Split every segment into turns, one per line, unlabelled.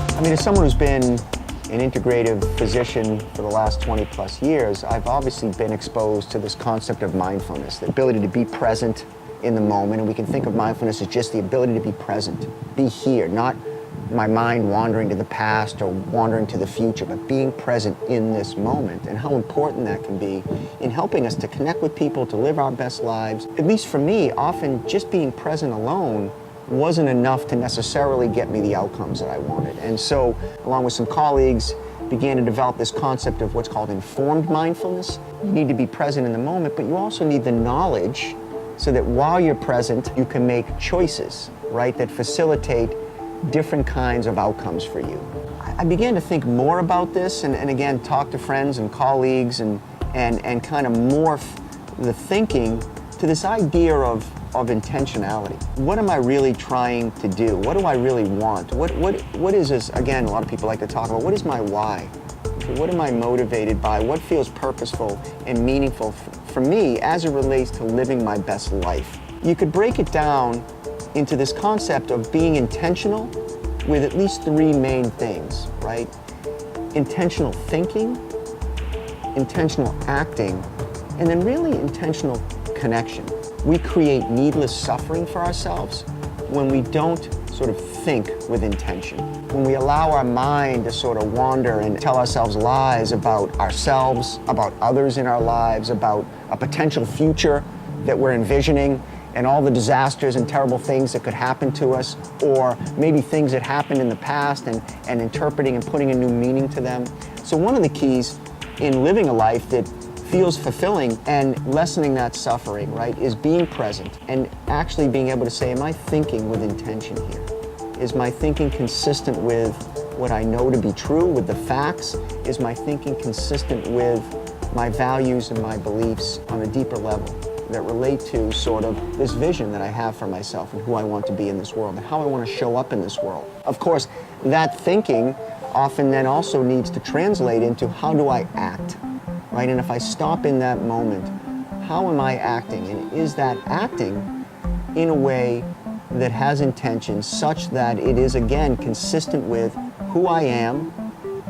I mean, as someone who's been an integrative physician for the last 20 plus years, I've obviously been exposed to this concept of mindfulness, the ability to be present in the moment. And we can think of mindfulness as just the ability to be present, be here, not my mind wandering to the past or wandering to the future, but being present in this moment, and how important that can be in helping us to connect with people, to live our best lives. At least for me, often just being present alone wasn't enough to necessarily get me the outcomes that I wanted. And so, along with some colleagues, began to develop this concept of what's called informed mindfulness. You need to be present in the moment, but you also need the knowledge so that while you're present, you can make choices, right, that facilitate different kinds of outcomes for you. I began to think more about this and again, talk to friends and colleagues and kind of morph the thinking to this idea of intentionality. What am I really trying to do? What do I really want? What is this? Again, a lot of people like to talk about, what is my why? What am I motivated by? What feels purposeful and meaningful for me as it relates to living my best life? You could break it down into this concept of being intentional with at least three main things, right? Intentional thinking, intentional acting, and then really intentional connection. We create needless suffering for ourselves when we don't sort of think with intention. When we allow our mind to sort of wander and tell ourselves lies about ourselves, about others in our lives, about a potential future that we're envisioning, and all the disasters and terrible things that could happen to us, or maybe things that happened in the past and interpreting and putting a new meaning to them. So one of the keys in living a life that feels fulfilling and lessening that suffering, right, is being present and actually being able to say, am I thinking with intention here? Is my thinking consistent with what I know to be true, with the facts? Is my thinking consistent with my values and my beliefs on a deeper level that relate to sort of this vision that I have for myself and who I want to be in this world and how I want to show up in this world? Of course, that thinking often then also needs to translate into how do I act? Right? And if I stop in that moment, how am I acting? And is that acting in a way that has intention such that it is, again, consistent with who I am,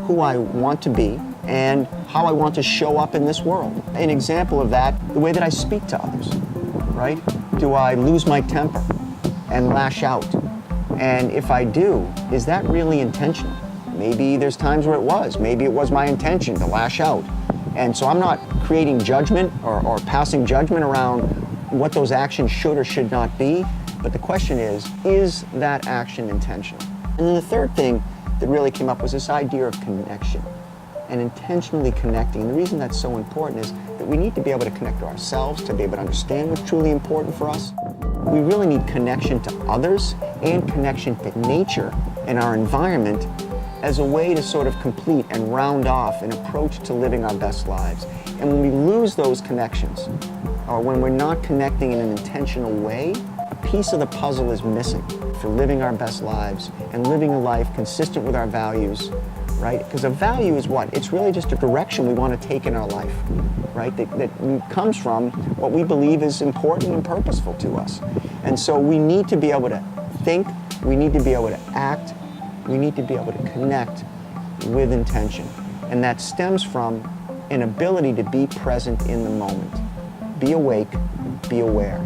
who I want to be, and how I want to show up in this world? An example of that, the way that I speak to others, right? Do I lose my temper and lash out? And if I do, is that really intentional? Maybe there's times where it was. Maybe it was my intention to lash out. And so I'm not creating judgment or passing judgment around what those actions should or should not be. But the question is that action intentional? And then the third thing that really came up was this idea of connection and intentionally connecting. And the reason that's so important is that we need to be able to connect to ourselves, to be able to understand what's truly important for us. We really need connection to others and connection to nature and our environment as a way to sort of complete and round off an approach to living our best lives. And when we lose those connections, or when we're not connecting in an intentional way, a piece of the puzzle is missing for living our best lives and living a life consistent with our values, right? Because a value is what? It's really just a direction we want to take in our life, right? That comes from what we believe is important and purposeful to us. And so we need to be able to think, we need to be able to act, we need to be able to connect with intention. And that stems from an ability to be present in the moment. Be awake, be aware.